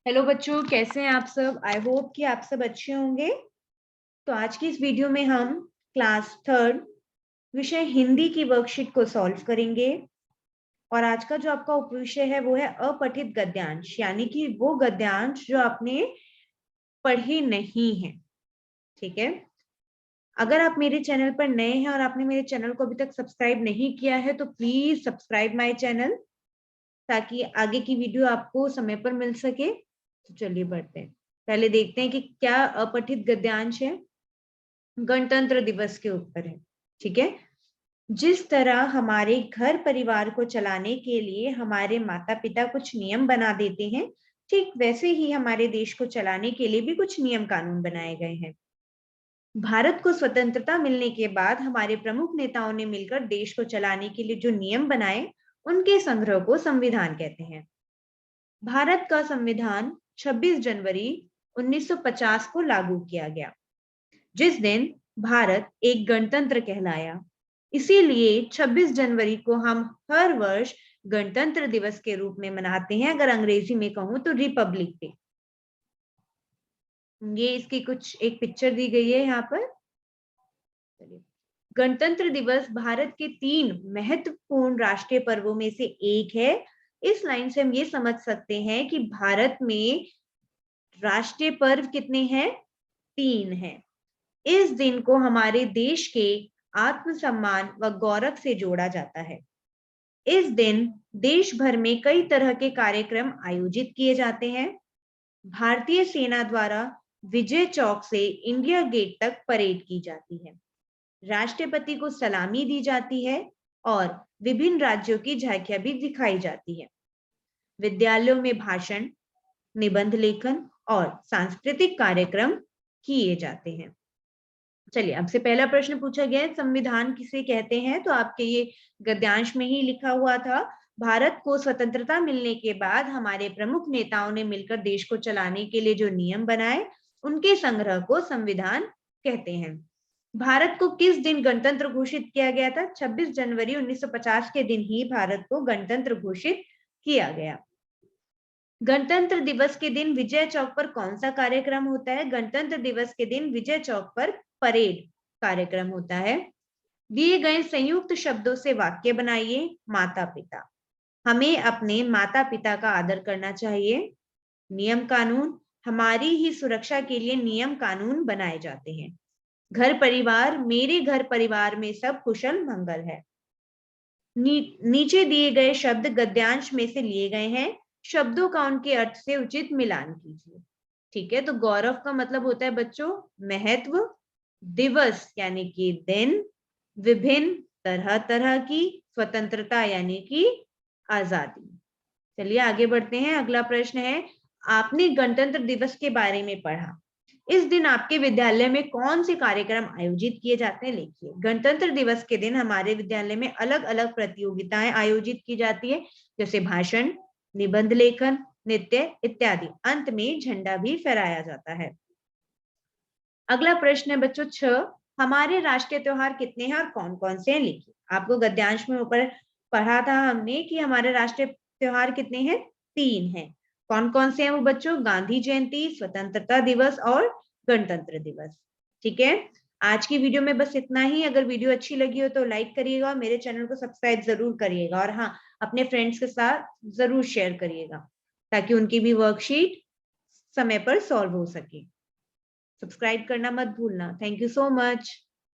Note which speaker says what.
Speaker 1: Hello बच्चों, कैसे हैं आप सब। आई होप कि आप सब अच्छे होंगे। तो आज की इस वीडियो में हम क्लास थर्ड विषय हिंदी की वर्कशीट को सॉल्व करेंगे। और आज का जो आपका उपविषय है वो है अपठित गद्यांश, यानी कि वो गद्यांश जो आपने पढ़े नहीं है। ठीक है। अगर आप मेरे चैनल पर नए हैं और आपने मेरे चैनल को अभी तक सब्सक्राइब नहीं किया है तो प्लीज सब्सक्राइब माय चैनल, ताकि आगे की वीडियो आपको समय पर मिल सके। तो चलिए बढ़ते हैं। पहले देखते हैं कि क्या अपठित गद्यांश है। गणतंत्र दिवस के ऊपर है। ठीक है। जिस तरह हमारे घर परिवार को चलाने के लिए हमारे माता पिता कुछ नियम बना देते हैं, ठीक वैसे ही हमारे देश को चलाने के लिए भी कुछ नियम कानून बनाए गए हैं। भारत को स्वतंत्रता मिलने के बाद हमारे प्रमुख नेताओं ने मिलकर देश को चलाने के लिए जो नियम बनाए, उनके संग्रह को संविधान कहते हैं। भारत का संविधान 26 जनवरी 1950 को लागू किया गया, जिस दिन भारत एक गणतंत्र कहलाया। इसीलिए 26 जनवरी को हम हर वर्ष गणतंत्र दिवस के रूप में मनाते हैं। अगर अंग्रेजी में कहूं तो रिपब्लिक डे। ये इसकी कुछ एक पिक्चर दी गई है यहाँ पर। गणतंत्र दिवस भारत के 3 महत्वपूर्ण राष्ट्रीय पर्वों में से एक है। इस लाइन से हम ये समझ सकते हैं कि भारत में राष्ट्रीय पर्व कितने हैं? 3 हैं। इस दिन को हमारे देश के आत्मसम्मान व गौरव से जोड़ा जाता है। इस दिन देश भर में कई तरह के कार्यक्रम आयोजित किए जाते हैं। भारतीय सेना द्वारा विजय चौक से इंडिया गेट तक परेड की जाती है। राष्ट्रपति को सलामी दी जाती है और विभिन्न राज्यों की झांकियां भी दिखाई जाती है। विद्यालयों में भाषण, निबंध लेखन और सांस्कृतिक कार्यक्रम किए जाते हैं। चलिए, आपसे पहला प्रश्न पूछा गया है, संविधान किसे कहते हैं? तो आपके ये गद्यांश में ही लिखा हुआ था। भारत को स्वतंत्रता मिलने के बाद हमारे प्रमुख नेताओं ने मिलकर देश को चलाने के लिए जो नियम बनाए, उनके संग्रह को संविधान कहते हैं। भारत को किस दिन गणतंत्र घोषित किया गया था? 26 जनवरी 1950 के दिन ही भारत को गणतंत्र घोषित किया गया। गणतंत्र दिवस के दिन विजय चौक पर कौन सा कार्यक्रम होता है? गणतंत्र दिवस के दिन विजय चौक पर परेड कार्यक्रम होता है। दिए गए संयुक्त शब्दों से वाक्य बनाइए। माता पिता। हमें अपने माता पिता का आदर करना चाहिए। नियम कानून। हमारी ही सुरक्षा के लिए नियम कानून बनाए जाते हैं। घर परिवार। मेरे घर परिवार में सब कुशल मंगल है। नीचे दिए गए शब्द गद्यांश में से लिए गए हैं। शब्दों का उनके अर्थ से उचित मिलान कीजिए। ठीक है। तो गौरव का मतलब होता है बच्चों महत्व। दिवस यानी कि दिन। विभिन्न तरह तरह की। स्वतंत्रता यानी कि आजादी। चलिए आगे बढ़ते हैं। अगला प्रश्न है, आपने गणतंत्र दिवस के बारे में पढ़ा। इस दिन आपके विद्यालय में कौन से कार्यक्रम आयोजित किए जाते हैं? लिखिए। गणतंत्र दिवस के दिन हमारे विद्यालय में अलग अलग प्रतियोगिताएं आयोजित की जाती है, जैसे भाषण, निबंध लेखन, नृत्य इत्यादि। अंत में झंडा भी फहराया जाता है। अगला प्रश्न है बच्चों 6, हमारे राष्ट्रीय त्योहार कितने हैं और कौन कौन से हैं? लिखिए। आपको गद्यांश में ऊपर पढ़ा था हमने कि हमारे राष्ट्रीय त्योहार कितने हैं? 3 हैं। कौन कौन से हैं वो बच्चों? गांधी जयंती, स्वतंत्रता दिवस और गणतंत्र दिवस। ठीक है। आज की वीडियो में बस इतना ही। अगर वीडियो अच्छी लगी हो तो लाइक करिएगा और मेरे चैनल को सब्सक्राइब जरूर करिएगा। और हाँ, अपने फ्रेंड्स के साथ जरूर शेयर करिएगा, ताकि उनकी भी वर्कशीट समय पर सॉल्व हो सके। सब्सक्राइब करना मत भूलना। Thank you so much.